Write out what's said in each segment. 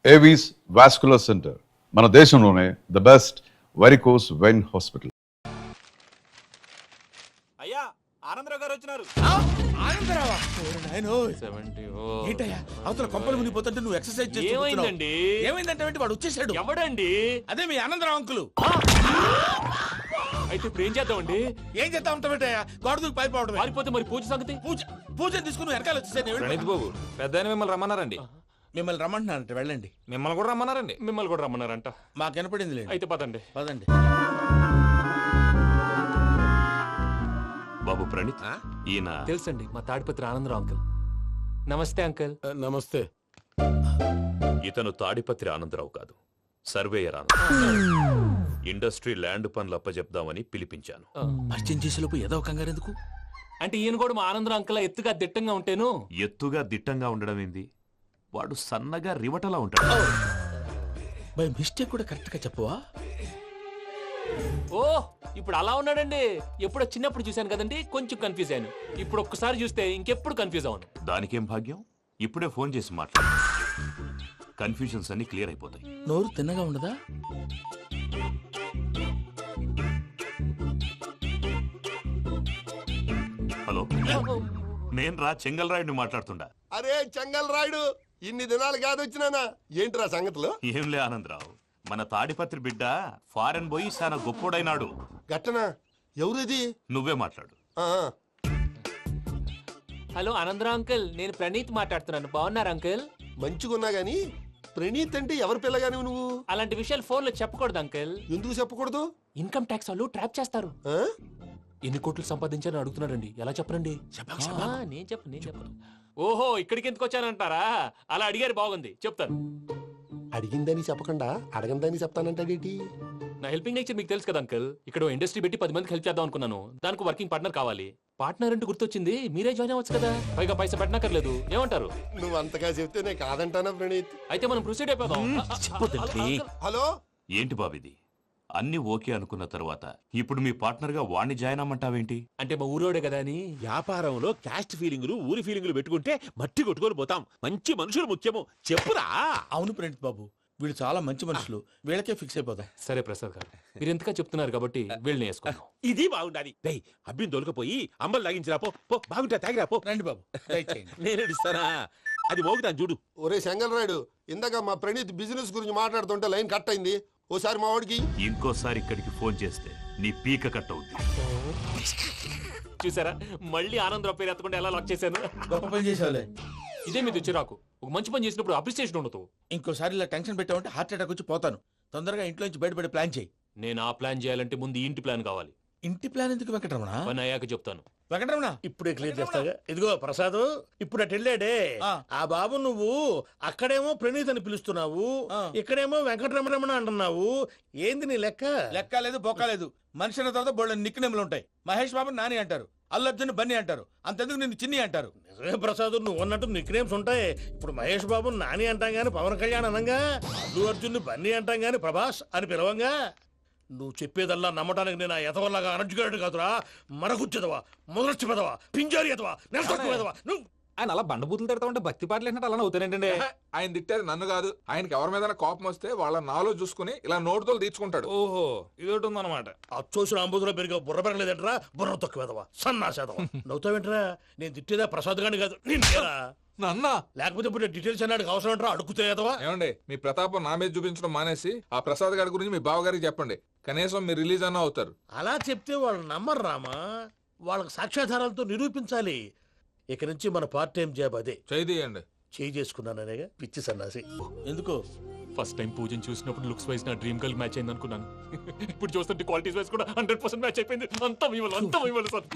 Avis vascular centre, మన దేశంలోనే the best varicose vein hospital. అయ్యా ఆనందరావు గారు వచ్చినారు. అవతల కొంపలు మునిగిపోతుంటే నువ్వు ఎక్సర్సైజ్ ఏమైందండి? ఏమైందంటే వాడు వచ్చేసాడు. ఎవడండి? అదే మీ ఆనందరావు అంకులు. అయితే ఇప్పుడు ఏం చేద్దామండి? ఏం చేస్తా ఉంటావేటయ్యా? గొడవకు పైపోవడం. పారిపోతే మరి పూజ సంగతి? పూజ తీసుకుని వెనకాల వచ్చేసాను. ప్రణీత్ బాబు, పెద్ద మిమ్మల్ని రమ్మన్నారండి. మిమ్మల్ని రమ్మంటున్నారంట, వెళ్ళండి. మిమ్మల్ని కూడా రమ్మన్నారండి. మిమ్మల్ని కూడా రమ్మన్నారంట. మాకు వినపడింది లేదు. అయితే పదండి. పదండి. బాబు ప్రణీత్, ఈయన తెలుసండి, మా తాడిపత్రి ఆనందరావు అంకుల్. నమస్తే అంకుల్. నమస్తే. ఇతను తాడిపత్రి ఆనందరావు కాదు, సర్వేయర్ ఆనందరావు. ఇండస్ట్రీ ల్యాండ్ పనులు అప్పచెప్దామని పిలిపించాను. పరిచయం చేసేలోపు ఏదో కంగారు ఎందుకు? అంటే ఈయన కూడా మా ఆనందరావు అంకుల్ ఎత్తుగా దిట్టంగా ఉంటాను. ఎత్తుగా దిట్టంగా ఉండడం ఏంది? వాడు సన్నగా రివటలా ఉంటాడు. బై మిస్టేక్ కూడా కరెక్ట్ గా చెప్పవా? ఓ ఇప్పుడు అలా ఉన్నాడండి. ఎప్పుడో చిన్నప్పుడు చూశాను కదండి, కొంచెం కన్ఫ్యూజ్ అయ్యాను. ఇప్పుడు ఒక్కసారి చూస్తే ఇంకెప్పుడు కన్ఫ్యూజ్ అవ్వను. దానికేం భాగ్యం, ఇప్పుడే ఫోన్ చేసి మాట్లాడు. కన్ఫ్యూజన్స్ అన్ని క్లియర్ అయిపోతాయి. నోరు తిన్నగా ఉండదా? హలో, నేను రా చెంగల్ రాయుడిని మాట్లాడుతుండా. అరే చెంగల్ రాయుడు, ఇన్ని దినాలు కాదు వచ్చినానా? ఏంట్రా సంగతులు? ఏంలే ఆనందరావు, మన తాడిపత్రి బిడ్డ ఫారెన్ పోయి చాలా గొప్పోడైనాడు. గట్టనా? ఎవరిది? నువ్వే మాట్లాడు. హలో ఆనందరావు అంకుల్, నేను ప్రణీత్ మాట్లాడుతున్నాను. బాగున్నారు అంకుల్? మంచిగున్నా గాని ప్రణీత్ అంటే ఎవరి పిల్లగాని నువ్వు? అలాంటి విషయాలు ఫోన్ లో చెప్పకూడదు అంకుల్. ఎందుకు చెప్పకూడదు? ఇన్కమ్ ట్యాక్స్ వాళ్ళు ట్రాప్ చేస్తారు. ఆ? ఎన్ని కోట్లు సంపాదించాలని అడుగుతున్నారండి. ఎలా చెప్పరండి? నేను చెప్పను. ఓహో, ఇక్కడికి ఎందుకు వచ్చానంటారా? అలా అడిగారు, బాగుంది, చెప్తాను. అడిగిందని చెప్పకుండా అడగందని చెప్తానంటాడేటి? నా హెల్పింగ్ నేచర్ మీకు తెలుసు కదా అంకుల్. ఇక్కడ ఇండస్ట్రీ పెట్టి 10 మందికి హెల్ప్ చేద్దాం అనుకున్నాను. దానికి వర్కింగ్ పార్ట్నర్ కావాలి. పార్ట్నర్ అంటే గుర్తొచ్చింది, మీరే జాయిన్ అవ్వచ్చు కదా. పైగా పైసా పెట్టనక్కర్లేదు. ఏమంటారు? నువ్వు అంతగా చెప్తే నేను కాదంటానా ప్రణీత్? అయితే మనం ప్రొసీడ్ అయిపోదాం. హలో, ఏంటి బాబిది? అన్ని ఓకే అనుకున్న తర్వాత ఇప్పుడు మీ పార్ట్నర్ గా వాణ్ణి జాయిన్ అమ్మంటావేంటి? అంటే మా ఊరోడే కదా అని. వ్యాపారంలో క్యాస్ట్ ఫీలింగులు, ఊరి ఫీలింగులు పెట్టుకుంటే మట్టి కొట్టుకొని పోతాం. మంచి మనుషులు ముఖ్యము. చెప్పురా. అవును ప్రణీత్ బాబు, వీళ్ళు చాలా మంచి మనుషులు. వీళ్ళకే ఫిక్స్ అయిపోతాం. సరే ప్రసాద్ గారు, మీరు ఎంతగా చెప్తున్నారు కాబట్టి వీళ్ళని వేసుకుందాం. ఇది బాగుండాలి. డై అబ్బిని దొలకపోయి అమ్మలు తాగించిరా పో. పో బాగుంటా తాగిరా పో. రండి బాబు, దయచేయండి. నేను ఇస్తానా? అది మోగుతాను చూడు. ఒరే చెంగల్ రాయుడు, ఇందాక మా ప్రణీత్ బిజినెస్ గురించి మాట్లాడుతుంటే లైన్ కట్ అయింది. ఓసారి మా వాడికి ఇంకోసారి ఇక్కడికి ఫోన్ చేస్తే నీ పీక కట్ అవుద్ది. చూసారా, మళ్ళీ ఆనందరావు పేరు ఎత్తకుండా ఎలా లాక్ చేశాను. గొప్ప పని చేసేవాళ్ళే. ఇదే మీద చిరాకు. ఒక మంచి పని చేసినప్పుడు అప్రిసియేషన్ ఉండదు. ఇంకోసారి ఇలా టెన్షన్ పెట్టామంటే హార్ట్ అటాక్ వచ్చి పోతాను. తొందరగా ఇంట్లో నుంచి బయటపడే ప్లాన్ చేయి. నేను ఆ ప్లాన్ చేయాలంటే ముందు ఈ ఇంటి ప్లాన్ కావాలి. ఇంటి ప్లాన్ ఎందుకు వెంకటరమణ? పని అయ్యాక చెప్తాను. వెంకటరమణ ఇప్పుడే క్లియర్ చేస్తాగా. ఇదిగో ప్రసాద్, ఇప్పుడు అటు వెళ్ళాడే ఆ బాబు, నువ్వు అక్కడేమో ప్రణీత్ అని పిలుస్తున్నావు, ఇక్కడేమో వెంకటరమణ అంటున్నావు. ఏంది నీ లెక్క? లెక్క లేదు, బొక్క లేదు. మనిషి అన్న తర్వాత బోళ్ళ నిక్ నేమ్లు ఉంటాయి. మహేష్ బాబు నాని అంటారు, అల్లు అర్జున్ బన్నీ అంటారు, అంతెందుకు నిన్ను చిన్ని అంటారు. నిజమే ప్రసాద్, నువ్వు అన్నట్టు నిక్ నేమ్స్ ఉంటాయి. ఇప్పుడు మహేష్ బాబు నాని అంటాం గాని పవన్ కళ్యాణ్ అనంగా, అల్లు అర్జున్ బన్నీ అంటాం గాని ప్రభాస్ అని పిలవంగా. నువ్వు చెప్పేదల్లా నమ్మటానికి నేను ఆ ఎతవల్లాగా అనర్జుకేటెడ్ కాదురా. మరగుచ్చదవా, మొదలచ్చి పెదవా, పింజారి ఎదవా, నెలసొక్కు పెదవా. నువ్వు ఆయన అలా బండబూతులు తిడతా ఉంటే భక్తి పాటలు ఏంటంటే అలా అవుతానంటే. ఆయన తిట్టేది నన్ను కాదు, ఆయనకి ఎవరి మీద కోపం వస్తే వాళ్ళ నాలో చూసుకుని ఇలా నోటుతో తీర్చుకుంటాడు. ఓహో, ఇదొకటి ఉందన్నమాట. అచ్చోసిన అంబుధులో పెరిగే బుర్ర పెరగలేదంటరా. బుర్ర తొక్కువేదవా, సన్నాసేదవా. నవ్వుతావేంట్రా? నేను తిట్టేదా ప్రసాద్ గాని కాదు, నిన్నేరా. నన్న లేకపోతే ఇప్పుడు డీటెయిల్స్ అన్నాడు అవసరం అంటారా? అడుగుతాయేదవా. ఏమండి, మీ ప్రతాపం నా మీద చూపించడం మానేసి ఆ ప్రసాద్ గారి గురించి మీ బావగారికి చెప్పండి. కనీసం మీరు రిలీజ్ అన్న అవుతారు. అలా చెప్తే వాళ్ళు నమ్మరు రామా. వాళ్ళకి సాక్ష్యాధారాలతో నిరూపించాలి. ఇక నుంచి మన పార్ట్ టైం జాబ్ అదే. చేయండి. చేయి చేసుకున్నాననేగా పిచ్చి సన్నాసి. ఎందుకో ఫస్ట్ టైం పూజను చూసినప్పుడు లుక్స్ వైజ్ నా డ్రీమ్ గర్ల్ మ్యాచ్ అయింది అనుకున్నాను. ఇప్పుడు చూస్తుంటే క్వాలిటీస్ వైజ్ కూడా 100% మ్యాచ్ అయిపోయింది. అంతా ఇవ్వాలి సార్.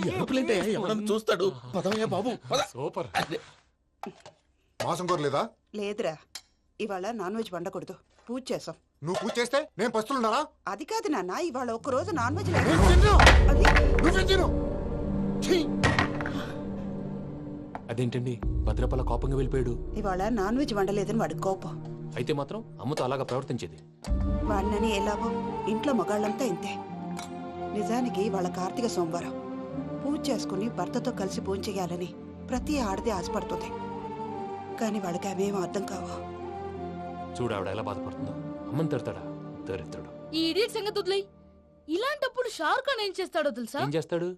ఎవడన్నా చూస్తాడు. పదవయ్యా బాబు, సూపర్. మాసం కోరలేదా? లేదురా, ఇవాళ నాన్ వెజ్ వండకూడదు. పూజ చేసాం. నువ్వు పూజ చేస్తే నేను పస్తులున్నారా? అది కాదు నాన్న, ఇవాళ ఒక్కరోజు నాన్ వెజ్ అదేంటండి భద్రపల కోపంగా వెళ్ళిపోయాడు? ఇవాళ నాన్ వెజ్ వండలేదని వాడి కోపం. అయితే మాత్రం అమ్మతో అలాగా ప్రవర్తించేది. వాడినని ఎలాగో ఇంట్లో మగాళ్ళంతా ఇంతే. నిజానికి వాళ్ళ కార్తీక సోమవారం పూజ చేసుకుని భర్తతో కలిసి పూజ చేయాలని ప్రతి ఆడది ఆశపడుతుంది. కానీ వాళ్ళకి అవేం అర్థం కావు. చూడు ఆవిడ ఎలా బాధపడుతుందో. అమ్మని తిడతాడా దరిద్రుడు. ఈ ఇడియట్ సంగతి వదిలేయ్. ఇలాంటప్పుడు షారుఖ్ ఖాన్ ఏం చేస్తాడో తెలుసా? ఏం చేస్తాడు?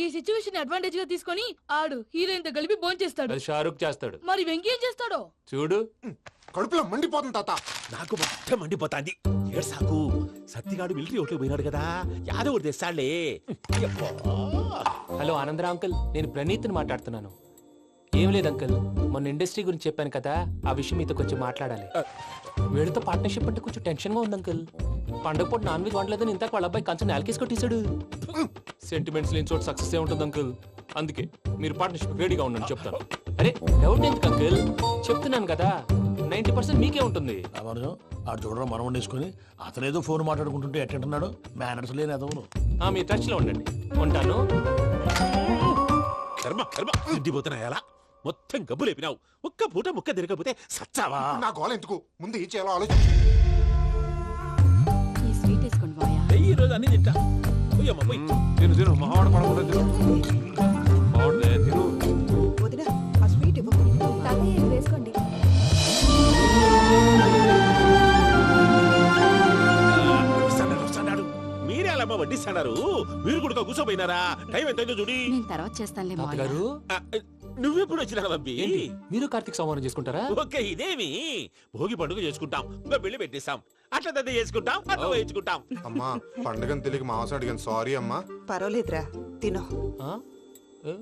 ఈ సిచ్యువేషన్ అడ్వాంటేజ్ గా తీసుకొని ఆడు హీరోయిన్ తో కలిపి బోన్ చేస్తాడు. అది షారుఖ్ చేస్తాడు. మరి వెంకీ ఏం చేస్తాడో చూడు. కడుపులో మండిపోతుంది తాత. నాకు మొత్తం మండిపోతాంది. ఏడు సాకు సత్తిగాడు మిలిటరీ ఓట్లు పోయినాడు కదా, యాదవ్ తెస్తాడులే. హలో ఆనందరా అంకుల్, నేను ప్రణీత్ని మాట్లాడుతున్నాను. ఏం లేదు అంకుల్, మొన్న ఇండస్ట్రీ గురించి చెప్పాను కదా, ఆ విషయం మీతో కొంచెం మాట్లాడాలి. వీళ్ళతో పార్ట్నర్షిప్ అంటే కొంచెం టెన్షన్ గా ఉంది అంకుల్. పండగ పూట నాన్ వెజ్ వండలేదని ఇంతకు వాళ్ళ అబ్బాయి కంచెం నేలకేసి కొట్టేశాడు. సెంటిమెంట్స్ లేని చోట సక్సెస్ ఏ ఉంటుంది అంకుల్. అందుకే మీరు పార్ట్నర్షిప్ రెడీగా ఉండండి చెప్తాను. అరే డౌట్ ఎందుకు అంకుల్, చెప్తున్నాను కదా 90% మీకే ఉంటుంది. ఆడు చూడడం మనం వండేసుకుని అతనేదో ఫోన్ మాట్లాడుకుంటుంటే ఎట్టంటున్నాడు. మేనర్స్ లేని అదవును. మీ టచ్ లో ఉండండి. ఉంటాను. కర్మ కర్మ తిండిపోతున్నా ఎలా మొత్తం గబ్బు లేపినావు. ఒక్క పూట ముక్క తిరగకపోతే సచ్చావా? నా గోల ఎందుకు, ముందు ఏం చేయాలో ఆలోచించు. ఈ స్వీట్ వేసుకోండి బాయా. ఈ రోజు అన్ని తింటా. పోయమ్మ పోయి. తిను తిను, మహావాడ పడకుండా తిను. బాగుండే తిను. వదిన ఆ స్వీట్ ఇవ్వు. వేసుకోండి. వస్తాడు మీరే అలా వడ్డిస్తాడారు. మీరు కూడా కూర్చోపోయినారా? టైం ఎంతైందో చూడి. నేను తర్వాత చేస్తానులే మావయ్య. గారు నువ్వెప్పుడు వచ్చినా బంబి? మీరు కార్తీక్ సంహారం చేసుకుంటారా? ఓకే ఇదేమి భోగి పండుగ చేసుకుంటాం, పెళ్లి పెట్టేస్తాం, అట్లా దద్ద చేసుకుంటాం, అట్లా వేయించుకుంటాం. అమ్మా పండుగని తెలియక మాంసం అడిగాను, సారీ అమ్మా. పర్వాలేదురా తినో. ఆ? ఏ?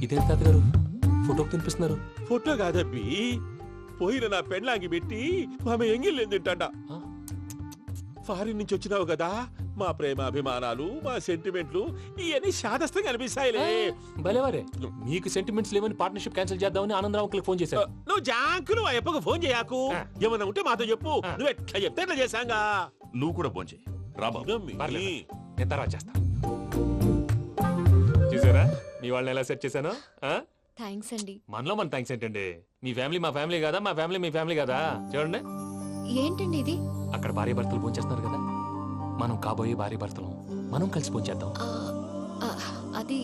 ఇదేంటి తాతగారు ఫోటోకి తినిపిస్తున్నారు? ఫోటో కాదబ్బి, పోయిన నా పెళ్ళాంగి పెట్టి ఆమె ఎంగిల్లేం తింటాడ. ఫారిన్ నుంచి వచ్చినావు కదా, మా ప్రేమ అభిమానాలు మా సెంటిమెంట్లు ఇవన్నీ శాదస్తంగా అనిపిస్తాయిలే. భలేవారే, మీకు సెంటిమెంట్స్ లేవని పార్ట్నర్షిప్ క్యాన్సిల్ చేద్దామని ఆనందరావు అంకుల్ ఫోన్ చేశారు. నువ్వు జాంకులు ఆ ఎప్పకు ఫోన్ చేయకు. ఏమన్నా ఉంటే మాతో చెప్పు. నువ్వు ఎట్లా చెప్తే ఎట్లా చేశాంగా. నువ్వు కూడా భోంచే రాబా. పర్లేదు, నేను తర్వాత చేస్తా. చూసారా మీ వాళ్ళని ఎలా సెట్ చేశాను? థ్యాంక్స్ అండి. మనలో మన థ్యాంక్స్ ఏంటండి? మీ ఫ్యామిలీ మా ఫ్యామిలీ కదా, మా ఫ్యామిలీ మీ ఫ్యామిలీ కదా. చూడండి, ఏంటండి ఇది? అక్కడ భార్య భర్తలు పోంచేస్తున్నారు కదా, మనం కాబోయే భార్య భర్తలు మనం కలిసి పోంచేద్దాం. అది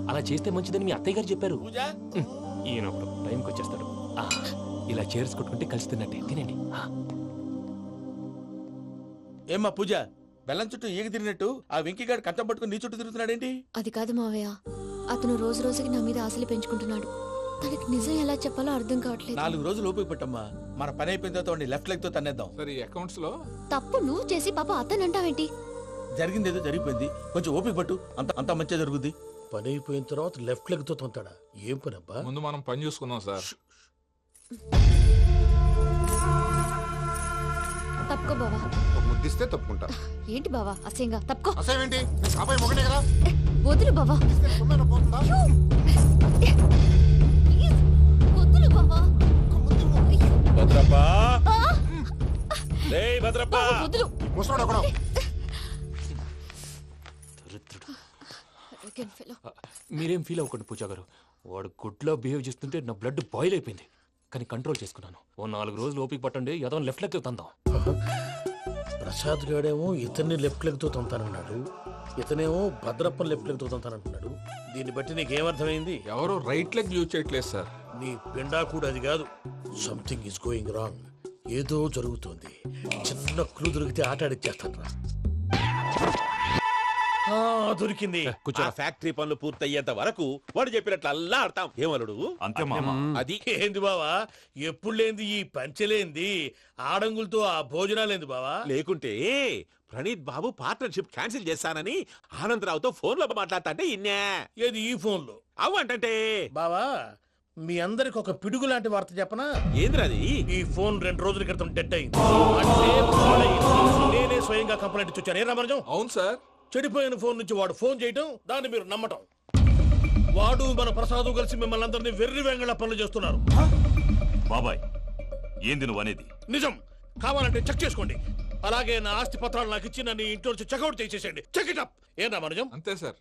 అలా చేస్తే మంచిదని మీ అత్తయ్య గారు చెప్పారు. పూజ ఈయన ఒకడు టైంకి వచ్చేస్తాడు. ఇలా చేర్స్ కొట్టుకుంటే కలిసి తిన్నట్టే. తినండి. ఏమ్మా పూజ, బెల్లం చుట్టూ ఈగ తిరిగినట్టు ఆ వెంకీగాడు కట్టం పట్టుకుని నీ చుట్టూ తిరుగుతున్నాడేంటి? అది కాదు మావయ్య, అతను రోజు రోజుకి నా మీద ఆశలు పెంచుకుంటున్నాడు. తనకి నిజం ఎలా చెప్పాలో అర్థం కావట్లేదు. 4 రోజులు ఓపిక పట్టమ్మా, మన పని అయిపోయిన తర్వాత లెఫ్ట్ లెగ్ తో తన్నేద్దాం. సరే అకౌంట్స్ లో తప్పు నువ్వు చేసి పాప అతను అంటావేంటి? జరిగింది ఏదో జరిగిపోయింది, కొంచెం ఓపిక పట్టు, అంత మంచిగా జరుగుద్ది. పని అయిపోయిన తర్వాత లెఫ్ట్ లెగ్ తో తొంతాడా? ఏం పని అబ్బా? ముందు మనం పని చూసుకుందాం సార్. తప్పుకో బావా. ఒక ముద్దిస్తే తప్పుకుంటా. ఏంటి బావా అసహ్యంగా? తప్పుకో. అసేమేంటి, నేను కాబోయే మొగనే కదా. వదులు బావా. సొమ్మేనా పోతుందా? వదులు బావా. భద్రప్ప, రేయ్ భద్రప్ప. వదులు. ముసలోడు ఒకడు. మీరేం ఫీల్ అవ్వకండి పూజా గారు. వాడు గుడ్లో బిహేవ్ చేస్తుంటే నా బ్లడ్ బాయిల్ అయిపోయింది, కానీ కంట్రోల్ చేసుకున్నాను. ఓ 4 రోజులు ఓపిక పట్టండి, ఏదో లెఫ్ట్ లెగ్ తందాం. ప్రసాద్ గాడేమో ఇతన్ని లెఫ్ట్ లెగ్ తో తొంతానన్నాడు, ఇతనేమో భద్రప్ప లెఫ్ట్ లెగ్ తో తొంతానంటున్నాడు. దీన్ని బట్టి నీకేమర్థమైంది? ఎవరు రైట్ లెగ్ యూజ్ చేయట్లేదు సార్. నీ పిండా కూడా అది కాదు. Something is going wrong. ఏదో జరుగుతోంది. చిన్న క్లూ దొరికితే ఆట ఆడిచ్చేస్తాను రా. దొరికింది. ఆ ఫ్యాక్టరీ పనులు పూర్తయ్యేంత వరకు వాడు చెప్పినట్లు అల్లా ఆడతాం. ఏమలుడు? అంతే మామ. అది ఏంది బావా, ఎప్పుడు లేంది ఈ పంచలేంది, ఆడంగులతో ఆ భోజనాలేంది బావా? లేకుంటే ప్రణీత్ బాబు పార్ట్నర్షిప్ క్యాన్సిల్ చేస్తానని ఆనందరావుతో ఫోన్ లో మాట్లాడతాంటే ఇన్నే. ఏది ఈ ఫోన్ లో? అవు అంటే బావా, మీ అందరికి ఒక పిడుగు లాంటి వార్త చెప్పనా? ఏంద్రది? ఈ ఫోన్ 2 రోజుల క్రితం డెడ్ అయింది. అంటే పాడైంది. నేనే స్వయంగా కంప్లైంట్ ఇచ్చాను. ఏ రామరాజం? అవును సార్. చెడిపోయిన ఫోన్ నుంచి వాడు ఫోన్ చేయటం, దాన్ని మీరు నమ్మటం. వాడు మన ప్రసాదు కలిసి మిమ్మల్ని అందరినీ వెర్రి వెంగళ పనులు చేస్తున్నారు. బాబాయ్ ఏంది నువ్వు అనేది? నిజం. కావాలంటే చెక్ చేసుకోండి. అలాగే నా ఆస్తి పత్రాలు నాకు ఇచ్చి నన్ను ఇంట్లో నుంచి చెక్అౌట్ చేసేసండి. Check it up. ఏం రామరాజం? అంతే సార్.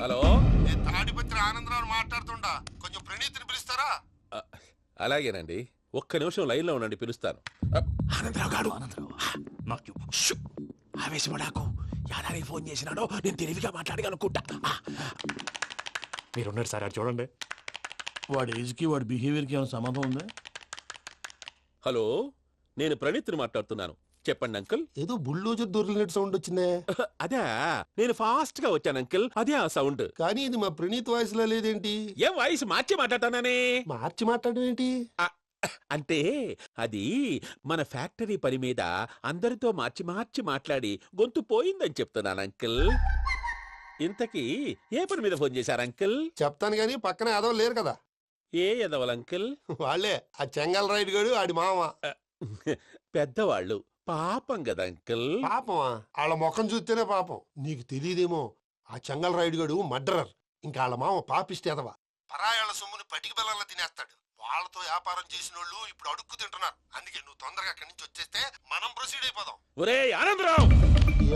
హలో, నేను తాడిపత్రి ఆనందరావు మాట్లాడుతుండా, కొంచెం ప్రణీతిని పిలుస్తారా? అలాగేనండి, ఒక్క నిమిషం లైన్ లో ఉండండి, పిలుస్తాను. ఆనందరావు గారు ఆవేశపడాకు. యాదానికి ఫోన్ చేసినాడో నేను తెలివిగా మాట్లాడగలనుకుంటా. మీరున్నారు సార్, అది చూడండి. వాడి ఏజ్కి వాడి బిహేవియర్కి ఏమైనా సంబంధం ఉందా? హలో, నేను ప్రణీత్ని మాట్లాడుతున్నాను. చెప్పండి అంకుల్. ఏదో బుల్డోజర్ దొరికినట్టు సౌండ్ వచ్చిందే. అదే, నేను ఫాస్ట్ గా వచ్చాను అంకుల్, అదే ఆ సౌండ్. కానీ ఇది మా ప్రణీత్ వాయిస్ లో లేదేంటి? ఏం వాయిస్ మార్చి మాట్లాడతానని? మార్చి మాట్లాడడం ఏంటి? అంటే అది మన ఫ్యాక్టరీ పని మీద అందరితో మార్చి మార్చి మాట్లాడి గొంతు పోయిందని చెప్తున్నాను అంకుల్. ఇంతకీ ఏ పని మీద ఫోన్ చేశారు అంకుల్? చెప్తాను గానీ పక్కన ఏదో లేరు కదా. ఏ ఎదవలు అంకుల్? వాళ్ళే ఆ చెంగల్ రైడ్ గడు ఆడి మామ. పెద్దవాళ్ళు, పాపం కదా అంకుల్. పాపమా? వాళ్ళ ముఖం చూస్తేనే పాపం. నీకు తెలియదేమో, ఆ చెంగల్ రైడ్ గడు మర్డరర్. ఇంకా వాళ్ళ మామ పాపిస్తేదవా, పరాయాళ్ళ సొమ్ముని పటికి బెల్లంలో తినేస్తాడు. వాళ్ళతో వ్యాపారం చేసిన వాళ్ళు ఇప్పుడు అడుక్కు తింటున్నారు. అందుకే నువ్వు తొందరగా అక్కడి నుంచి వచ్చేస్తే మనం ప్రొసీడ్ అయిపోదాం. ఒరే ఆనందరావు!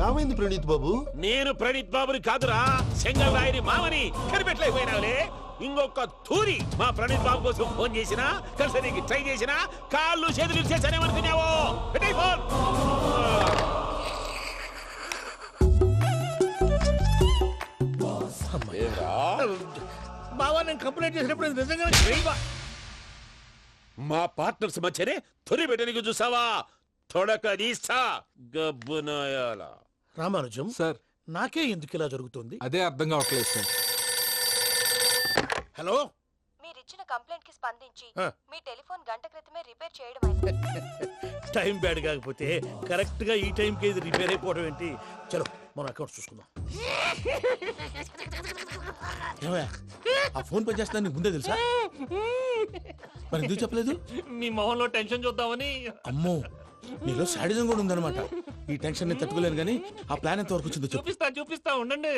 ఏమైంది ప్రణీత్ బాబు? నేను ప్రణీత్ బాబుని కాదురా, సెంగల్ రాయని మామని. కనిపెట్టలేకపోయినావులే. ఇంకొక తూరి మా ప్రణీత్ బాబు కోసం ఫోన్ చేసినా, కలిసి నీకు ట్రై చేసినా కాళ్ళు చేతులు చేశానేమనుకున్నావో. పెట్టేయ్ ఫోన్. బావా, నేను కంప్లైంట్ చేసినప్పుడు ఇది నిజంగా మా పార్ట్నర్స్ మధ్యనే తొలి పెట్టడానికి చూసావా? తొడక నీస్తా గబ్బునాయాల. రామానుజం సార్, నాకే ఎందుకు ఇలా జరుగుతుంది? అదే అర్థం కావట్లేదు సార్. హలో, మీరిచ్చిన కంప్లైంట్ కి స్పందించి ఆ. మీ టెలిఫోన్ గంట క్రితమే రిపేర్ చేయడం టైం బ్యాడ్ కాకపోతే కరెక్ట్ గా ఈ టైంకి ఇది రిపేర్ అయిపోవడం ఏంటి? చలో మన అకౌంట్ చూసుకుందాం. ఏమయ్య, ఆ ఫోన్ పని చేస్తున్నా నీకు ముందే తెలుసా? మరి ఎందుకు చెప్పలేదు? మీ మొహంలో టెన్షన్ చూద్దామని. అమ్మో, నీలో శాడిజం కూడా ఉందన్నమాట. ఈ టెన్షన్ ని తట్టుకోలేను కానీ ఆ ప్లాన్ ఎంత వరకు వచ్చిందో చెప్పు. చూపిస్తా ఉండండి.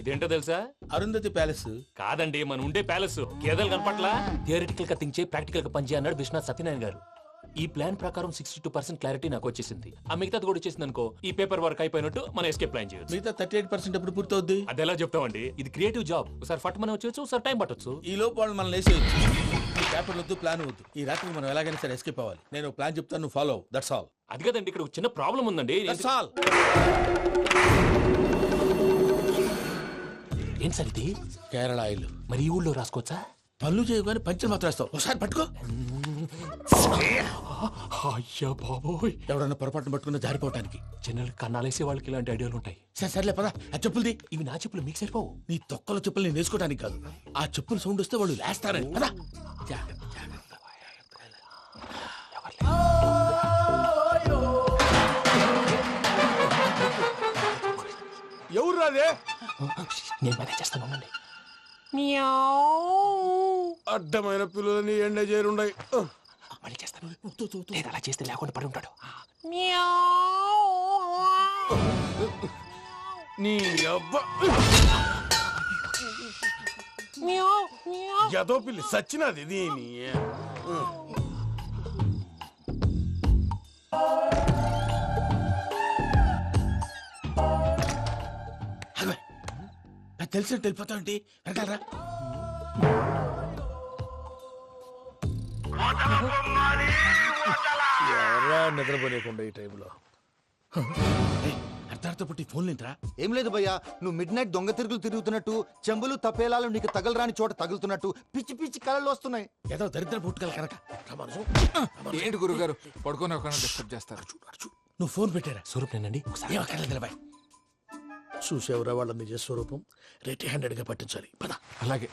ఇదేంటో తెలుసా? అరుంధతి ప్యాలెస్ కాదండి, మన ఉండే ప్యాలెస్. గేదెలు కనపట్లా? థియరిటికల్ గా థింక్ చేయి, ప్రాక్టికల్ గా పనిచేయి అన్నాడు విశ్వనాథ్ సత్యనారాయణ గారు. ఈ ప్లాన్ ప్రకారం 62% క్లారిటీ నాకు వచ్చేసింది. ఆ మిగతాది కూడా వచ్చేసింది అనుకో, ఈ పేపర్ వర్క్ అయిపోయినట్టు మనం ఎస్కేప్ ప్లాన్ చేయొచ్చు. మిగతా 38% ఎప్పుడు పూర్తవుద్ది? అది ఎలా చెప్తామండి? ఇది క్రియేటివ్ జాబ్. ఒకసారి ఫట్ మనం వచ్చేయచ్చు, ఒకసారి టైం పట్టొచ్చు. ఈ లోపు వాళ్ళు మనం లేసేయచ్చు. ఈ పేపర్ వద్దు, ప్లాన్ వద్దు. ఈ రాత్రికి మనం ఎలాగైనా సరే ఎస్కేప్ అవ్వాలి. నేను ప్లాన్ చెప్తాను, నువ్వు ఫాలో. That's all. అది కదండి, ఇక్కడ ఒక చిన్న ప్రాబ్లం ఉందండి. That's all. ఏం సార్ ఇది? కేరళ ఆయిల్. మరి ఈ ఊళ్ళో రాసుకోవచ్చా? పనులు చేయవు కానీ పంచర్ మాత్రం వేస్తావు. ఒకసారి పట్టుకో. అయ్యా బాబోయ్, ఎవడన్నా పొరపాటున పట్టుకున్న జారిపోవటానికి. జనరల్ కన్నాలేసే వాళ్ళకి ఇలాంటి ఐడియాలు ఉంటాయి. సర్లే పదా, ఆ చెప్పులది. ఇవి నా చెప్పులు, మీకు సరిపోవు. నీ తొక్కల చెప్పులు నేను వేసుకోవడానికి కాదు, ఆ చెప్పులు సౌండ్ వస్తే వాళ్ళు లేస్తారని. పదా. ఎవరు రాదే? నేను మేనేజ్ చేస్తాను, ఉండండి. అడ్డమైన పిల్లలని ఎండ చేరుండయి. మళ్ళీ చేస్తాను. లేదు, అలా చేస్తే లేకుండా పడి ఉంటాడు. నీ అబ్బ ఎదో పిల్లి సచ్చినది దీని. తెలిసినట్టు వెళ్ళిపోతావంటి, వెనకాలరా. ఎవరా నిద్రపోలేకుండా ఈ టైంలో? అర్ధార్థ పుట్టి ఫోన్ లేంట్రా. ఏం లేదు భయ్యా, నువ్వు మిడ్ నైట్ దొంగ తిరుగులు తిరుగుతున్నట్టు, చెంబులు తపేలాలు నీకు తగలరాని చోట తగులుతున్నట్టు పిచ్చి పిచ్చి కళలు వస్తున్నాయి. ఏదో దరిద్ర పుట్టుకల కనుక. ఏంటి గురుగారు పడుకొని ఒక డిస్టర్బ్ చేస్తారు? నువ్వు ఫోన్ పెట్టారా? స్వరూప్ నేనండి. ఒకసారి నిలబాయ్. చూసేవరా వాళ్ళ నిజ స్వరూపం. రెట్టి హ్యాండెడ్ గా పట్టించాలి. పద. అలాగే.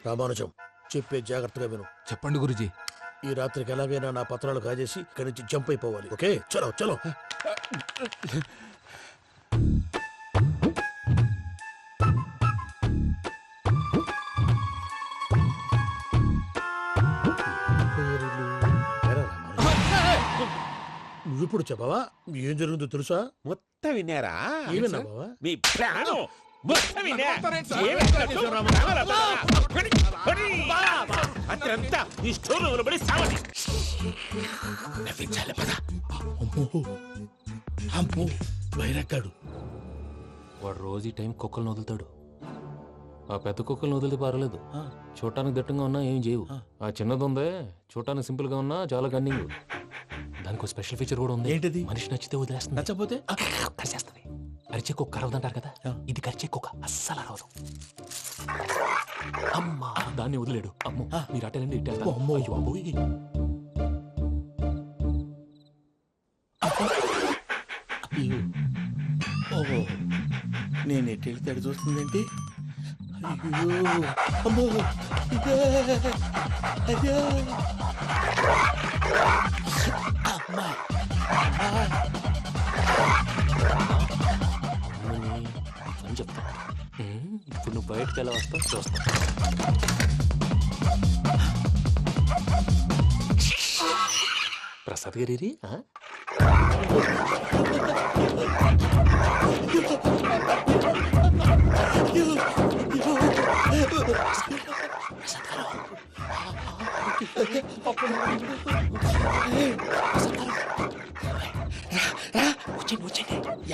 రామానుజం, చెప్పే జాగ్రత్తగా విను. చెప్పండి గురుజీ. ఈ రాత్రికి ఎలాగైనా నా పత్రాలు కాజేసి ఇక్కడి నుంచి జంప్ అయిపోవాలి. ఓకే, చలో చలో. నువ్విప్పుడు చెప్పవా ఏం జరుగుతుందో తెలుసా? మొత్తం విన్నారా? ఏమన్నా బావా? మీ ప్రాణం మొత్తం విన్నా. అత్యంతా ఈ స్టోర్ రూమ్ లో పడి సావండి. నవ్వించాలి పద. అమ్మో బైరక్కాడు. వాడు రోజు ఈ టైం కుక్కలను వదులుతాడు. ఆ పెద్ద కుక్కలను వదిలితే పర్వాలేదు, చూడటానికి దట్టంగా ఉన్నా ఏం చేయవు. ఆ చిన్నది ఉందే, చూడటానికి సింపుల్ గా ఉన్నా చాలా కన్నింగ్. దానికి స్పెషల్ ఫీచర్ కూడా ఉంది. ఏంటిది? మనిషి నచ్చితే వదిలేస్తుంది, నచ్చపోతే కరిచేస్తుంది. అరిచే కుక్క అరవదంటారు కదా, ఇది కరిచే కుక్క అస్సలు అరవదు. అమ్మా దాన్ని వదిలేడు. అమ్మో మీరు అటెండి ఇటు వెళ్తారు. అమ్మో అయ్యో అబ్బోయ్. ఓహో నేను ఎటు వెళ్తే అటు చూస్తుందేంటి? అయ్యో అమ్మో ఇదే అయ్యో అమ్మా అని చెప్తా. ఇప్పుడు నువ్వు బయటకు ఎలా వస్తావు చూస్తా. ప్రసాద్ గారి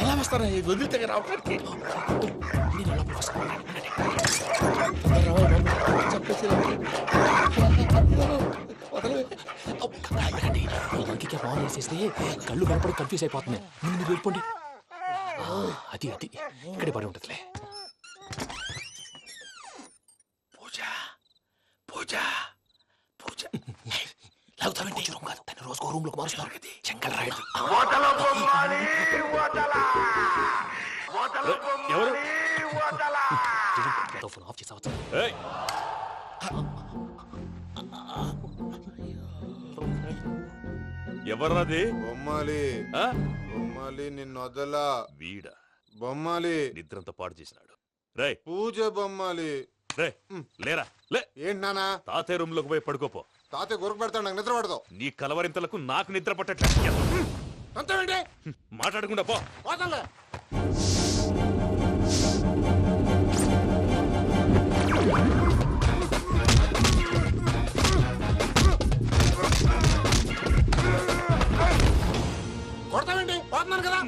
ఎలా వస్తారా ఈ వదిలితే రావడానికి? ఫోన్ వేసేస్తే కళ్ళు కనపడి కన్ఫ్యూజ్ అయిపోతున్నాయి. మీరు వెళ్ళిపోండి. అది అది ఇక్కడే పడి ఉంటుందిలే. పూజ పూజ పూజ లాగుతామంటే రూమ్ కాదు, దాన్ని రోజుకో రూమ్ లోకి మారుస్తున్నారు కదా. చెంకల్ రాయడు. ఎవరు? ఫోన్ ఆఫ్ చేసావచ్చు. ఎవర్రాది? బొమ్మాలి బొమ్మాలి నిన్ను వదలా. వీడా బొమ్మాలి నిద్రంతా పాడు చేసినాడు. రే పూజ బొమ్మాలి. రే లేరా లే. ఏంటి నానా? తాతయ్య రూమ్ లోకి పోయి పడుకోపో. తాతయ్య గురకు పెడతాడు, నాకు నిద్ర పడతావు. నీ కలవరింతలకు నాకు నిద్ర పట్టట్లేదు. అంతేంటి మాట్లాడకుండా పో. పోతాలే. కొడతావేంటి? పోతున్నాను కదా.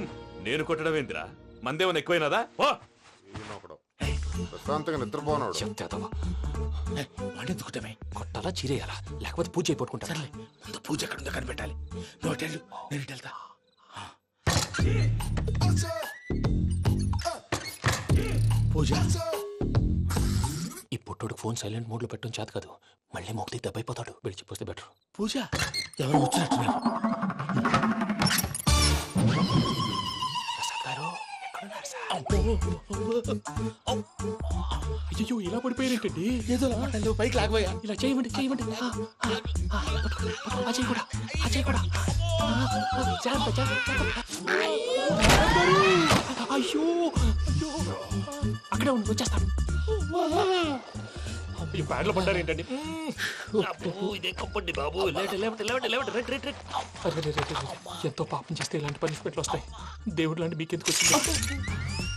నేను కొట్టడం ఏంటిరా? మందేమన్నా ఎక్కువైనదా? పో. ప్రశాంతంగా నిద్రపోనాడు. చెప్తావా వాడెందుకుంటామే? కొట్టాలా చీరేయాలా లేకపోతే పూజ అయిపోట్టుకుంటా. ముందు పూజ ఎక్కడ ఉందో కనిపెట్టాలి. నువ్వు అటెళ్ళు, నేను ఇటు వెళ్తా. పూజ ఈ పుట్టోడు ఫోన్ సైలెంట్ మోడ్ లో పెట్టడం చేత కాదు, మళ్ళీ మోగితే దెబ్బైపోతాడు. విడిచిపోతే బెటర్. పూజ ఎవరు వచ్చినట్టున్నారు? ప్రసాద్ గారు ఎక్కడున్నారు సార్? అయ్యో ఇలా పడిపోయారేంటండి? ఏదో మాటలు పైకి లాగబోయా. ఇలా చేయమండి చేయమండి. అజయ్ కూడా అజయ్ కూడా జాగ్రత్త జాగ్రత్త. అయ్యో అయ్యో అక్కడే ఉండి వచ్చేస్తాను. ఈ బ్యాడ్లో పడ్డారు ఏంటండి? ఎంతో పాపం చేస్తే ఇలాంటి పనిష్మెంట్లు వస్తాయి. దేవుడు లాంటి మీకెందుకు వచ్చింది?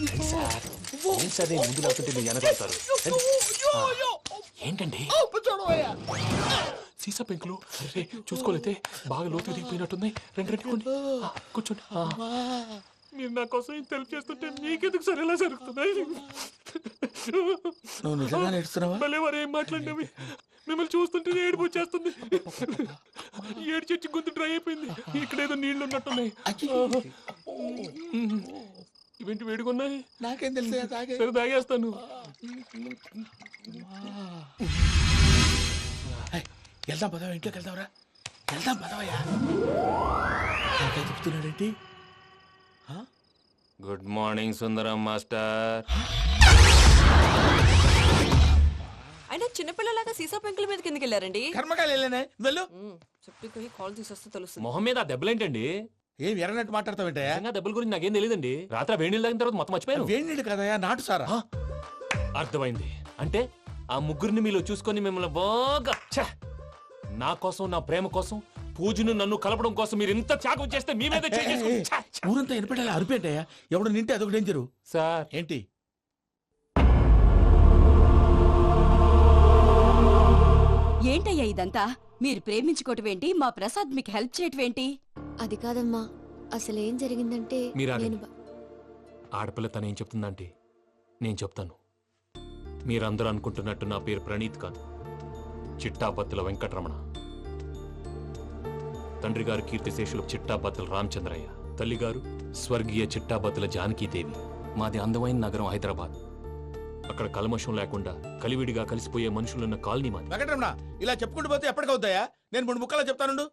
ఏం సార్ నేను ముందు లేకుంటే మీరు వెనకాడతారు. ఏంటండి సీసా పెంకులు? అరే చూసుకోలేతే బాగా లోతు దిగిపోయినట్టున్నాయి. రెండు రెండు కూర్చోండి. మీరు నా కోసం ఇంత హెల్ప్ చేస్తుంటే మీకెందుకు సరే ఎలా జరుగుతున్నాయి? నువ్వు నిజంగా నేర్చుతున్నావా? మళ్ళీ వారు ఏం మాట్లాడినవి మిమ్మల్ని చూస్తుంటే ఏడుపు వచ్చేస్తుంది. ఏడు చెట్టు గొంతు డ్రై అయిపోయింది. ఇక్కడ ఏదో నీళ్లు ఉన్నట్టున్నాయి. ఇవేంటి వేడుకున్నాయి? నాకేం తెలుసు, సరే తాగేస్తాను. వెళ్దాం పదవా, ఇంట్లోకి వెళ్దాంరా. వెళ్దాం పదవయ్యా. చెప్తున్నాడేంటి? గుడ్ మార్నింగ్ సుందరం మాస్టర్. అయినా చిన్నపిల్లలాగా సీసా పెంకుల మీద కిందకి వెళ్ళారండి. కర్మకాయలు వెళ్ళానే వెళ్ళు. చెప్పి కాల్ తీసేస్తే తెలుస్తుంది. మొహం మీద ఆ దెబ్బలేంటండి? ఏం ఎర్రనట్టు మాట్లాడతావేంటయ్యా? దెబ్బల గురించి నాకేం తెలియదండి. రాత్రి వేడి నీళ్ళు తాగిన తర్వాత మొత్తం మర్చిపోయాను. వేడి నీళ్ళు కదయ్యా, నాటు సారా. అర్థమైంది. అంటే ఆ ముగ్గురిని మీలో చూసుకొని మిమ్మల్ని బాగా నా కోసం నా ప్రేమ కోసం పూజను నన్ను కలపడం కోసం మీరు ఇంత త్యాగం చేస్తే మీ మీద ఊరంతా వినపడేలా అరిపేంటయ్యా ఎవడు నింటే అదొక డేంజరు. సార్ ఏంటి ఏంటయ్యా ఇదంతా? మీరు ప్రేమించుకోవటం ఏంటి? మా ప్రసాద్ మీకు హెల్ప్ చేయటం ఏంటి? అది కాదమ్మా, అసలు ఏం జరిగిందంటే మీరు నేను ఆగండి. ఆడపిల్ల తను ఏం చెప్తుందంటే నేను చెప్తాను. మీరందరూ అనుకుంటున్నట్టు నా పేరు ప్రణీత్ కాదు, చిట్టాబత్తుల వెంకటరమణ. తండ్రి గారు కీర్తిశేషులు చిట్టాబత్తుల రామచంద్రయ్య, తల్లిగారు స్వర్గీయ చిట్టాబత్తుల జానకీదేవి. మాది అందమైన నగరం హైదరాబాద్. అక్కడ కల్మషం లేకుండా కలివిడిగా కలిసిపోయే మనుషులున్న కాలనీ మాది. వెంకటరమణ ఇలా చెప్పుకుంటూ పోతే ఎప్పటికవుతాయా? నేను 3 ముక్కలా చెప్తానుండు.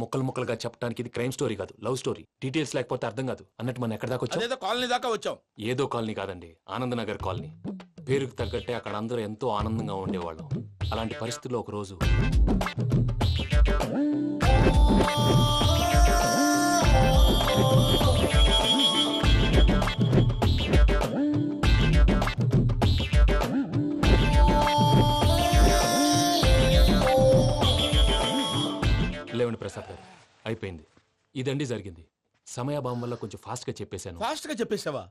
ముక్కలు ముక్కలుగా చెప్పడానికి ఇది క్రైమ్ స్టోరీ కాదు, లవ్ స్టోరీ. డీటెయిల్స్ లేకపోతే అర్థం కాదు. అన్నట్టు మనం ఎక్కడ దాకా వచ్చాం? అదేదో కాలనీ దాకా వచ్చాం. ఏదో కాలనీ కాదండి, ఆనందనగర్ కాలనీ. పేరుకు తగ్గట్టే అక్కడ అందరూ ఎంతో ఆనందంగా ఉండేవాళ్ళం. అలాంటి పరిస్థితుల్లో ఒక రోజు లేవండి ప్రసాద్ గారు, అయిపోయింది. ఇదండి జరిగింది. సమయాభావం వల్ల కొంచెం ఫాస్ట్ గా చెప్పేశాను. ఫాస్ట్ గా చెప్పేసావా?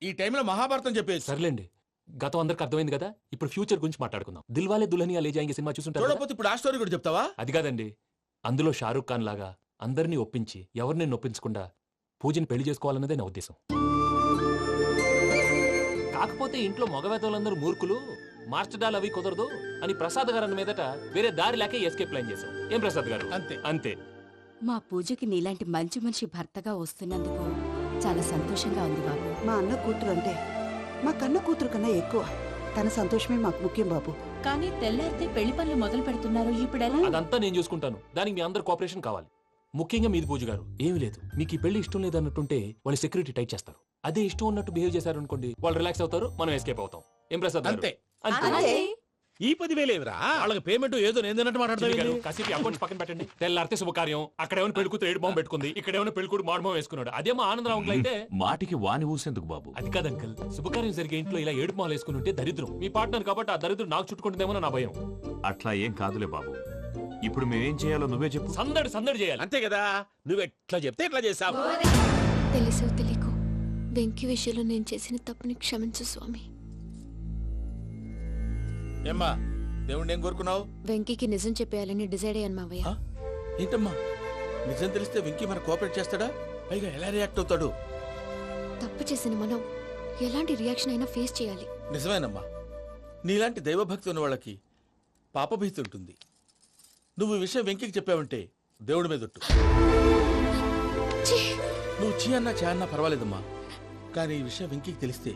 ఈ టైంలో మహాభారతం చెప్పేసి. సర్లేండి, గతం అందరికి అర్థమైంది కదా. ఇప్పుడు ఫ్యూచర్ గురించి మాట్లాడుకుందాం. దిల్వాలే దుల్హనియా లే జాయేంగే సినిమా చూసుంటారు కదా? చూడకపోతే ఇప్పుడు ఆ స్టోరీ కూడా చెప్తావా? అది కాదండి, అందులో షారూక్ ఖాన్ లాగా అందరినీ ఒప్పించి ఎవరిని నొప్పించకుండా పూజని పెళ్లి చేసుకోవాలన్నదే నా ఉద్దేశం. కాకపోతే ఇంట్లో మగవేతలందరూ మూర్ఖులు, మార్చడాలు అవి కుదరదు అని ప్రసాద్ గారు అన్న మీదట వేరే దారి లేక ఎస్కేప్ ప్లాన్ చేశాం. ఏం ప్రసాద్ గారు? అంతే అంతే. మా పూజకి నీలాంటి మంచి మనిషి భర్తగా వస్తున్నందుకు చాలా సంతోషంగా ఉంది బాబు. మా అన్న కూతురు అంటే మా కన్న కూతురు కన్నా ఎక్కువ. తన సంతోషమే మాకు ముఖ్యం బాబు. కానీ తెల్లారితే పెళ్లి పనులు మొదలు పెడుతున్నారు, ఇప్పుడెలా? అదంతా నేను చూసుకుంటాను. దానికి మీ అందరు కోఆపరేషన్ కావాలి. ముఖ్యంగా మీది పూజ గారు. ఏమీ లేదు, మీకు ఈ పెళ్లి ఇష్టం లేదు అన్నట్టుంటే వాళ్ళు సెక్యూరిటీ టైట్ చేస్తారు. అదే ఇష్టం ఉన్నట్టు బిహేవ్ చేశారు అనుకోండి, వాళ్ళు రిలాక్స్ అవుతారు, మనం ఎస్కేప్ అవుతాం. ఏం ప్రసాద్ గారు? అంతే. అంతే. ఈ 10,000 ఏమిరా? వాళ్ళకి పేమెంట్ ఏదో నేను మాట్లాడతాను. కాసేపు అకౌంట్స్ పక్కన పెట్టండి. తెల్లారితే శుభకార్యం. అక్కడేమైనా పెళ్లి కూతురు 7 బాంబు పెట్టుకుంది, ఇక్కడేమైనా పెళ్లి కూతురు 3 బాంబు వేసుకున్నాడు. అదేమో ఆనందరావు అంకుల్ అయితే మాటికి వాని ఊసేందుకు బాబు? అది కాదు అంకుల్, శుభకార్యం జరిగే ఇంట్లో ఇలా 7 బాంబులు వేసుకుని ఉంటే దరిద్రం. మీ పార్ట్నర్ కాబట్టి ఆ దరిద్రం నాకు చుట్టుకుంటుందేమో నా భయం. అట్లా ఏం కాదులే బాబు. ఇప్పుడు మేమేం చేయాలో నువ్వే చెప్పు. సందడి సందడి చేయాలి. అంతే కదా, నువ్వు ఎట్లా చెప్తే ఎట్లా చేసావు. తెలుసో తెలియకో వెంకీ విషయంలో నేను చేసిన తప్పుని క్షమించు స్వామి. ఏమ్మా దేవుణ్ణి ఏం కోరుకున్నావు? వెంకీకి నిజం చెప్పేయాలని డిసైడ్ అయ్యాను మావయ్య. ఏంటమ్మా నిజం తెలిస్తే వెంకీ మన కోఆపరేట్ చేస్తాడా? పైగా ఎలా రియాక్ట్ అవుతాడు? తప్పు చేసిన మనం ఎలాంటి రియాక్షన్ అయినా ఫేస్ చేయాలి. నిజమేనమ్మా, నీలాంటి దైవభక్తి ఉన్న వాళ్ళకి పాపభీతి ఉంటుంది. నువ్వు ఈ విషయం వెంకీకి చెప్పావంటే దేవుడి మీద ఒట్టు. నువ్వు చీ అన్నా చే అన్నా పర్వాలేదమ్మా, కానీ ఈ విషయం వెంకీకి తెలిస్తే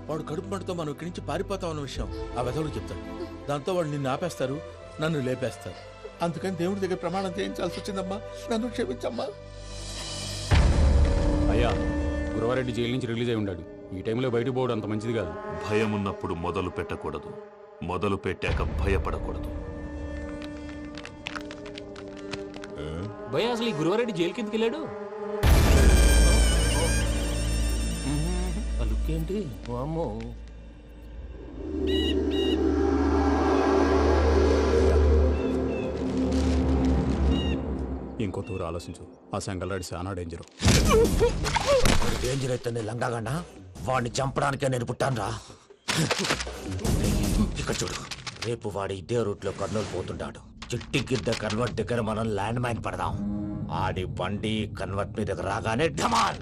వాడు కడుపు మంటతో మనం ఇక్కడి నుంచి పారిపోతాం అన్న విషయం ఆ వెధవుడు చెప్తాడు. దాంతో వాడు నిన్ను ఆపేస్తారు, నన్ను లేపేస్తారు. అందుకని దేవుడి దగ్గర ప్రమాణం చేయించాల్సి వచ్చిందమ్మా, నన్ను క్షమించమ్మా. అయ్యా, గురవారెడ్డి జైలు నుంచి రిలీజ్ అయి ఉన్నాడు. ఈ టైంలో బయటకు పోవడం అంత మంచిది కాదు. భయం ఉన్నప్పుడు మొదలు పెట్టకూడదు, మొదలు పెట్టాక భయపడకూడదు. భయ అసలు ఈ గురువారెడ్డి జైలు కిందకి వెళ్ళాడు. ఏంటి అమ్మో, ఇంకో తూరు ఆలోచించు. ఆ సంగల్రాడి చాలా డేంజర్. డేంజర్ అయితే లంగాగండా వాడిని చంపడానికే నేను పుట్టాను రా. ఇక్కడ చూడు, రేపు వాడి ఇదే రూట్ లో కర్నూలు పోతుంటాడు. చిట్టి గిద్ద కన్వర్ట్ దగ్గర మనం ల్యాండ్ మైన్ పడదాం. ఆడి బండి కన్వర్ట్ మీద రాగానే ఢమాన్.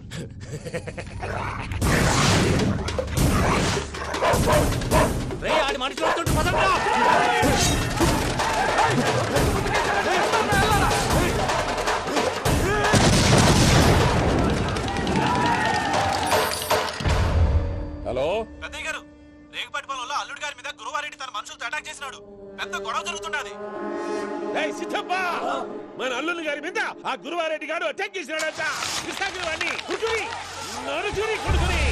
ఆడి మనుషులు వస్తుంటే పదండ్రా. హలో పెద్దయ్య గారు, రేగుపాటి పొలంలో అల్లుడి గారి మీద గురువారెడ్డి తన మనుషులతో అటాక్ చేసినాడు. పెద్ద గొడవ జరుగుతున్నది. మన అల్లుడి గారి మీద ఆ గురువారెడ్డి గారు అటాక్ చేసినాడట. వాడిని కొడుకుని నడుచుని కొడుకుని.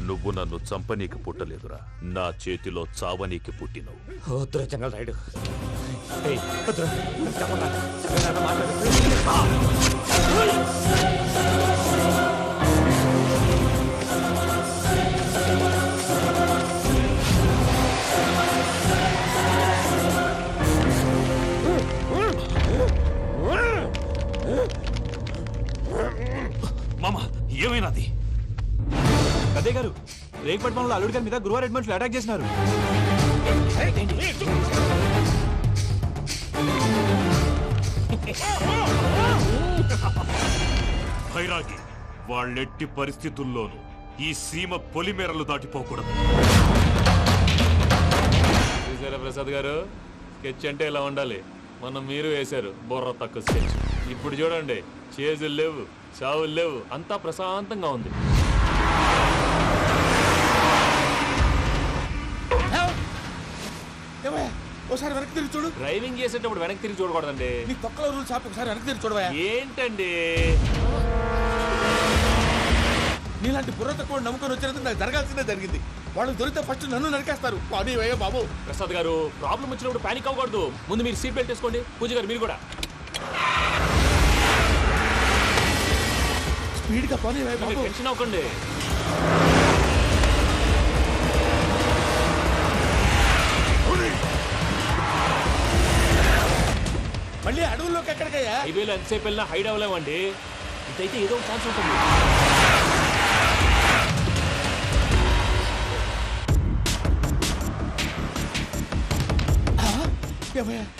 నువ్వు నన్ను చంపనీకి పుట్టలేదురా, నా చేతిలో చావనీకి పుట్టినవు. చెంగల్ రైడ్ ఏయ్, వద్దురా. చెప్పరా. ఏదైనా మాట్లాడు. మామ ఏమైనాది? అదే గారు రేగుపట్టి మనలో అల్లుడి గారి మీద గురువారెడ్డి రెడ్ మనుషులు అటాక్ చేసినారు. భైరాగి వాళ్ళెట్టి పరిస్థితుల్లోనూ ఈ సీమ పొలిమేరలు దాటిపోకూడదు. చూసారా ప్రసాద్ గారు, స్కెచ్ అంటే ఇలా ఉండాలి. మనం మీరు వేశారు బుర్ర తక్కువ స్కెచ్. ఇప్పుడు చూడండి, చేజులు లేవు, చావులు లేవు, అంతా ప్రశాంతంగా ఉంది. ఒకసారి వెనక్కి తిరిగి చూడు. డ్రైవింగ్ చేసేటప్పుడు వెనక్కి తిరిగి చూడకూడదండి. నీ తొక్కలో రూల్స్ ఆపి ఒకసారి వెనక్కి తిరిగి చూడవా. ఏంటండి నీలాంటి బుర్ర తక్కువ నమ్ముకొని వచ్చినందుకు నాకు జరగాల్సిందే జరిగింది. వాళ్ళు దొరికితే ఫస్ట్ నన్ను నరికేస్తారు. కానీ అయ్యో బాబు. ప్రసాద్ గారు, ప్రాబ్లం వచ్చినప్పుడు పానిక్ అవ్వకూడదు. ముందు మీరు సీట్ బెల్ట్ వేసుకోండి. పూజ గారు మీరు కూడా స్పీడ్గా పని బాబు. టెన్షన్ అవ్వకండి. మళ్ళీ అడవుల్లోకి ఎక్కడికయ్యా? హైవేలో ఎంతసేపు వెళ్ళినా హైడ్ అవ్వలేమండి. ఇదైతే ఏదో ఒక ఛాన్స్ ఉంటుంది.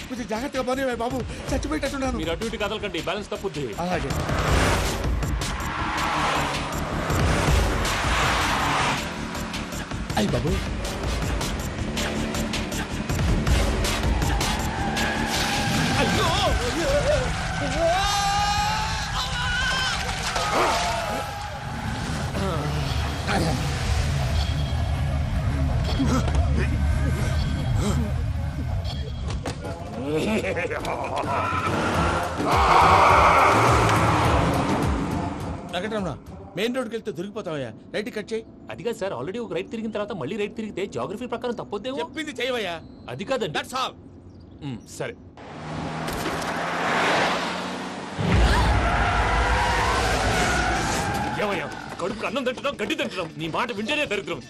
కొంచెం జాగ్రత్తగా పని బాబు, చచ్చిపోయేటట్టున్నాను. మీరు అటు ఇటు కదలకండి, బ్యాలెన్స్ తప్పుద్ది. అలాగే. అయ్యి బాబు, వెంకటరమణ, మెయిన్ రోడ్కి వెళ్తే దొరికిపోతావయ్యా. రైట్ కట్ చేయి. అది కాదు సార్, ఆల్రెడీ ఒక రైట్ తిరిగిన తర్వాత మళ్ళీ రైట్ తిరిగితే జాగ్రఫీ ప్రకారం తప్పొద్దేమో. చెప్పింది చేయవయ్యా. అది కాదండి. That's all. సరే. ఏమయ్యా, కడుపుకు అన్నం తింటున్నాం, గడ్డి తింటున్నాం. నీ మాట వింటేనే దరిద్రం.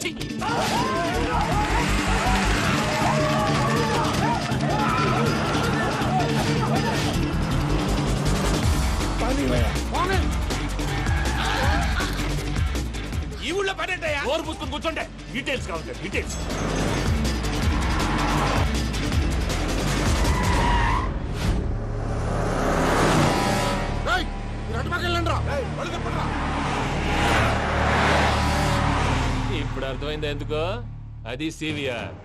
ఈ ఊళ్ళో పడేటయ్యా. నోరు పూసుకొని కూర్చోండి. డీటెయిల్స్ కావాలి, డీటెయిల్స్. ఇప్పుడు అర్థమైంది ఎందుకో. అది సివిఆర్.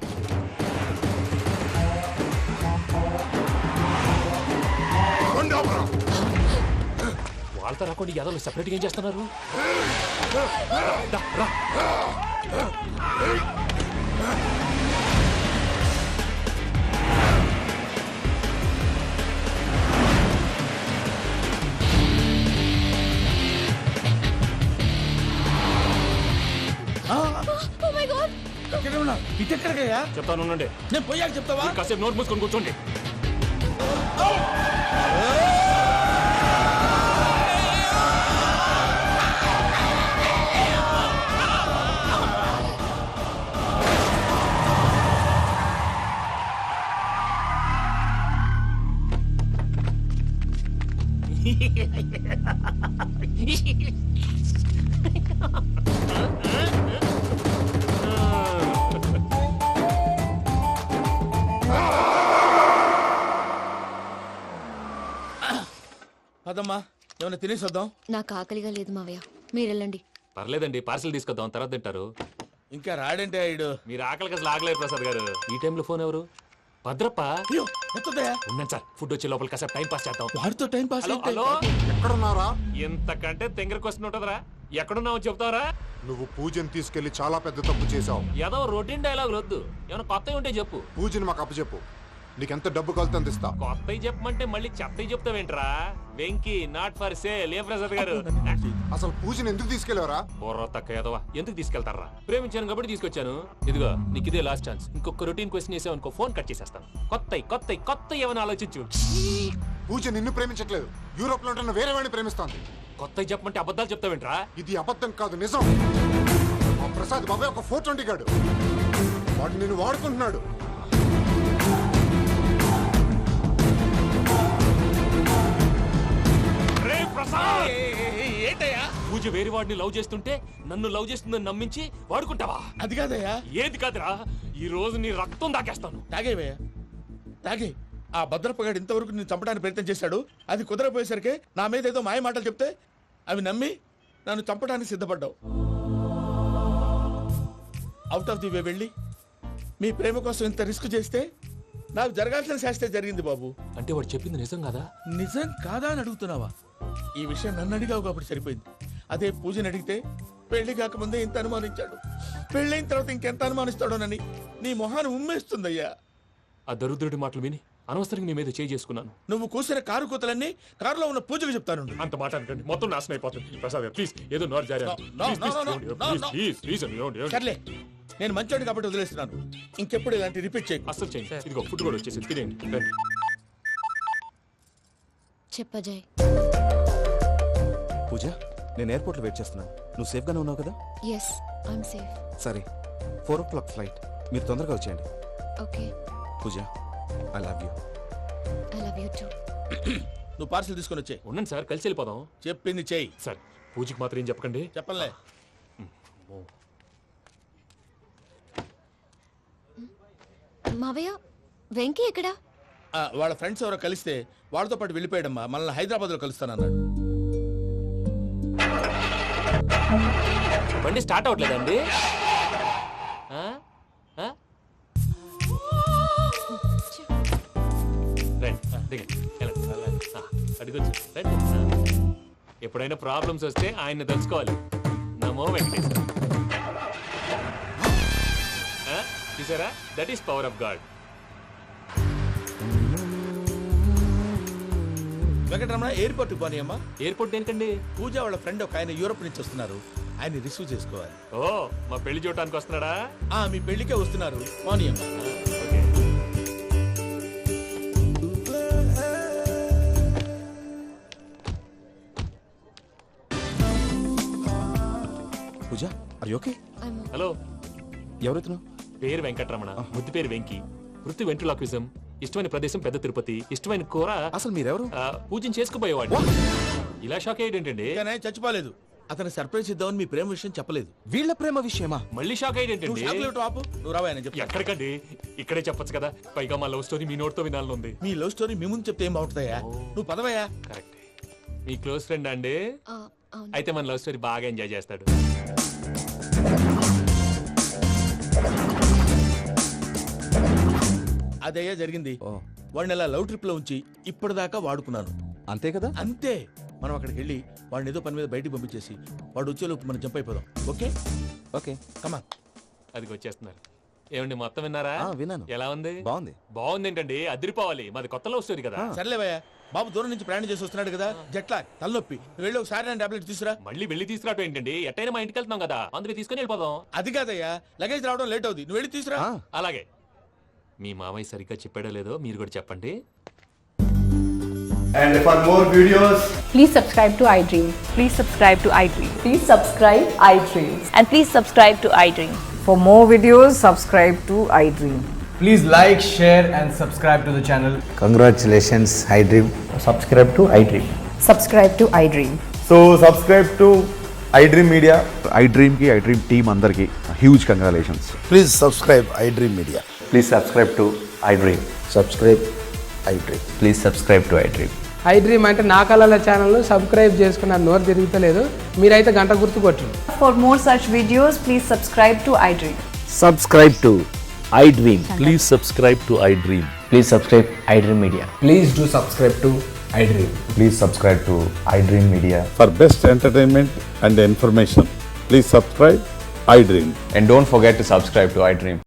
వాళ్ళతో రాకుండా యాదవ్ సెపరేట్గా ఏం చేస్తున్నారు? రా. ఇటెక్కడికయ్యా? చెప్తాను ఉండండి. నేను పోయాక చెప్తావా? కాసేపు నోట్ మూసుకొని కూర్చోండి. అదమ్మా, ఏమైనా తినేసి వద్దాం. నాకు ఆకలిగా లేదు మావయ్య, మీరు వెళ్ళండి. పర్లేదండి, పార్సిల్ తీసుకొద్దాం, తర్వాత తింటారు. ఇంకా రాడంటే ఆయుడు. మీరు ఆకలికి అసలు ఆగలేదు ప్రసాద్ గారు. ఈ టైంలో ఫోన్ ఎవరు? భద్రప్ప. ఉన్నాను సార్, ఫుడ్ వచ్చే లోపల కాసేపు టైం పాస్ చేద్దాం. వాడితో టైం పాస్. హలో, ఎక్కడున్నారా? ఇంతకంటే తెంగర క్వశ్చన్ ఉంటుందిరా. ఎక్కడున్నావు చెప్తావరా? నువ్వు పూజని తీసుకెళ్లి చాలా పెద్ద తప్పు చేశావు. ఏదో రొటీన్ డైలాగ్ వద్దు, ఏమైనా కొత్తవి ఉంటే చెప్పు. పూజని మాకు అప్పచెప్పు. నీకెంత డబ్బు కలితే అంత ఇస్తా. కొత్తవి చెప్పమంటే మళ్ళీ చెత్తవి చెప్తావేంట్రా? Venky not for sale. ఏ ప్రసాద్ గారు అసలు పూజని ఎందుకు తీసుకెళ్లేవరా? బుర్ర తక్క ఏదవా, ఎందుకు తీసుకెళ్తారా? ప్రేమించాను కాబట్టి తీసుకొచ్చాను. ఇదిగో నీకు ఇదే లాస్ట్ ఛాన్స్. ఇంకొక రొటీన్ క్వశ్చన్ చేసావు అనుకో, ఫోన్ కట్ చేసేస్తాను. కొత్త ఏమైనా ఆలోచించు. పూజ నిన్ను ప్రేమించట్లేదు, యూరోప్ లో ఉంటున్న వేరే వాడిని ప్రేమిస్తోంది. కొత్తవి చెప్పమంటే అబద్ధాలు చెప్తావేంట్రా? ఇది అబద్ధం కాదు, నిజం. ఆ ప్రసాద్ బాబాయ్ ఒక 420 గాడు, వాడు నిన్ను వాడుకుంటున్నాడు. ఏంటయ్యా? పూజ వేరే వాడిని లవ్ చేస్తుంటే నన్ను లవ్ చేస్తుందని నమ్మించి వాడుకుంటావా? అది కాదయ్యా. ఏది కాదురా, ఈ రోజు నీ రక్తం దాకేస్తాను. తాగేవయ్యా, తాగే. ఆ భద్రపగాడు ఇంతవరకు నేను చంపడానికి ప్రయత్నం చేశాడు. అది కుదరపోయేసరికి నా మీద ఏదో మాయ మాటలు చెప్తే అవి నమ్మి నన్ను చంపడానికి సిద్ధపడ్డావు. అవుట్ ఆఫ్ ది వే వెళ్ళి మీ ప్రేమ కోసం ఇంత రిస్క్ చేస్తే నాకు జరగాల్సిన శాస్త్రే జరిగింది బాబు. అంటే వాడు చెప్పింది నిజం కదా? నిజం కాదా అని అడుగుతున్నావా? ఈ విషయం నన్ను అడిగావు కాబట్టి సరిపోయింది. అదే పూజని అడిగితే పెళ్లి కాకముందే ఇంత అనుమానించాడు, పెళ్ళైన తర్వాత ఇంకెంత అనుమానిస్తాడోనని నీ మొహాన్ని ఉమ్మేస్తుందయ్యా. ఆ దరిద్రుడి మాటలు విని అనవసరంగా నీ మీద చేయి చేసుకున్నాను. నువ్వు కూసిన కారు కూతలన్నీ కారులో ఉన్న పూజకు చెప్తాను. అంత మాట అనకండి, మొత్తం నాశనం అయిపోతుంది. ప్రసాద్ ప్లీజ్, ఏదో నోరు జారీ. సర్లే, నేను మంచోడు కాబట్టి వదిలేస్తున్నాను. ఇంకెప్పుడు ఇలాంటి రిపీట్ చేయి. అసలు చేయండి. ఇదిగో ఫుడ్ కూడా వచ్చేసి తినేయండి. చెప్పజాయ్. పూజ, నేను ఎయిర్పోర్ట్లో వెయిట్ చేస్తున్నాను. నువ్వు సేఫ్గానే ఉన్నావు కదా? Yes, I'm safe. సరే, 4 o'clock ఫ్లైట్. మీరు తొందరగా వచ్చేయండి. Okay. Pooja, I love you. I love you too. నువ్వు పార్సిల్ తీసుకొని వచ్చే. ఉండండి సార్, కలిసి వెళ్ళిపోదాం. చెప్పింది చెయ్యి. సార్, పూజకి మాత్రం ఏం చెప్పకండి. చెప్పలే. మావయ్య, వెంకీ ఎక్కడా? వాళ్ళ ఫ్రెండ్స్ ఎవరో కలిస్తే వాళ్ళతో పాటు వెళ్ళిపోయాడమ్మా. మనల్ని హైదరాబాద్లో కలుస్తానన్నాడు. బండి స్టార్ట్ అవ్వట్లేదండి. ఎప్పుడైనా ప్రాబ్లమ్స్ వస్తే ఆయన్ని తెలుసుకోవాలి. నమో వెంకటేశ్వర. చూసారా, that is power of God. Venkataramana, airport పోనీ అమ్మా. ఎయిర్పోర్ట్ దేనికండి? పూజ వాళ్ళ ఫ్రెండ్ ఒక ఆయన యూరోప్ నుంచి వస్తున్నారు, ఆయన రిసీవ్ చేసుకోవాలి. ఓ, మా పెళ్లి చూడటానికి వస్తున్నాడా? మీ పెళ్లికే వస్తున్నారు. పోనీ అమ్మా. పూజ, ఆర్ యు ఓకే? హలో, ఎవరైతున్నా? పేరు వెంకటరమణ, ముద్దు పేరు వెంకీ, వృత్తి వెంట్రులాక్విజం, ఇష్టమైన ప్రదేశం పెద్ద తిరుపతి, ఇష్టమైన కూర. అసలు మీరెవరు? పూజను చేసుకుపోయేవాడు. ఇలా షాక్ అయ్యేటండి. చచ్చిపోలేదు. అతను సర్ప్రైజ్ ఇద్దామని మీ ప్రేమ విషయం చెప్పలేదు. వీళ్ళ ప్రేమ విషయమా? మళ్ళీ షాక్ అయ్యేటండి. నువ్వు రావా చెప్పి. ఎక్కడికండి, ఇక్కడే చెప్పొచ్చు కదా. పైగా మా లవ్ స్టోరీ మీ నోటితో వినాలని ఉంది. మీ లవ్ స్టోరీ మీ ముందు చెప్తే ఏం బాగుంటుందయ్యా? నువ్వు పదవయ్యా. కరెక్ట్. మీ క్లోజ్ ఫ్రెండ్ అండి? అయితే మన లవ్ స్టోరీ బాగా ఎంజాయ్ చేస్తాడు. అదయ్యా జరిగింది. వాడిని అలా లవ్ ట్రిప్ లో ఉంచి ఇప్పటిదాకా వాడుకున్నాను. అంతే కదా? అంతే. మనం అక్కడికి వెళ్ళి వాడిని ఏదో పని మీద బయటికి పంపించేసి వాడు వచ్చేలోపు మనం జంప్ అయిపోదాం. ఓకే ఓకే, కమా. అది వచ్చేస్తున్నారు. ఏమండి, మొత్తం విన్నారా? విన్నాను. ఎలా ఉంది? బాగుంది. బాగుంది ఏంటండి, అదిరిపోవాలి. మాది కొత్త లవ్ స్టోరీ కదా. సర్లేవయ్యా, బాబు దూరం నుంచి ప్రయాణం చేసి వస్తున్నాడు కదా, జట్లా తలనొప్పి. వెళ్ళి ఒకసారి టాబ్లెట్ తీసుకురా. మళ్ళీ వెళ్ళి తీసుకురావటం ఏంటండి? ఎట్టైనా మా ఇంటికి వెళ్తున్నాం కదా, అందుకే తీసుకుని వెళ్ళిపోదాం. అది కాదయ్యా, లగేజ్ రావడం లేట్ అవుతుంది. నువ్వు వెళ్ళి తీసుకురా. అలాగే. మీ మామయ్య సరిగ్గా చెప్పాడో లేదో మీరు కూడా చెప్పండి. And for more videos, please subscribe to iDream. Please subscribe to iDream. Please subscribe iDream. And please subscribe to iDream. For more videos, subscribe to iDream. please like, share and subscribe to the channel. Congratulations, iDream. Subscribe to iDream. Subscribe to iDream. So subscribe to iDream Media. iDream ki iDream team andarki huge congratulations. Please subscribe iDream Media. Please subscribe to iDream. Subscribe iDream. Please subscribe to iDream. iDream అంటే నా కళల channel subscribe చేసుకున్న నోరు తిరుగుతలేదు. మీరైతే గంట గుర్తు కొట్టండి. For more such videos, please subscribe to iDream. Subscribe to iDream. Please subscribe to iDream. Please subscribe iDream Media. Please do subscribe to iDream. Please subscribe to iDream Media. For best entertainment and information, please subscribe iDream. And don't forget to subscribe to iDream.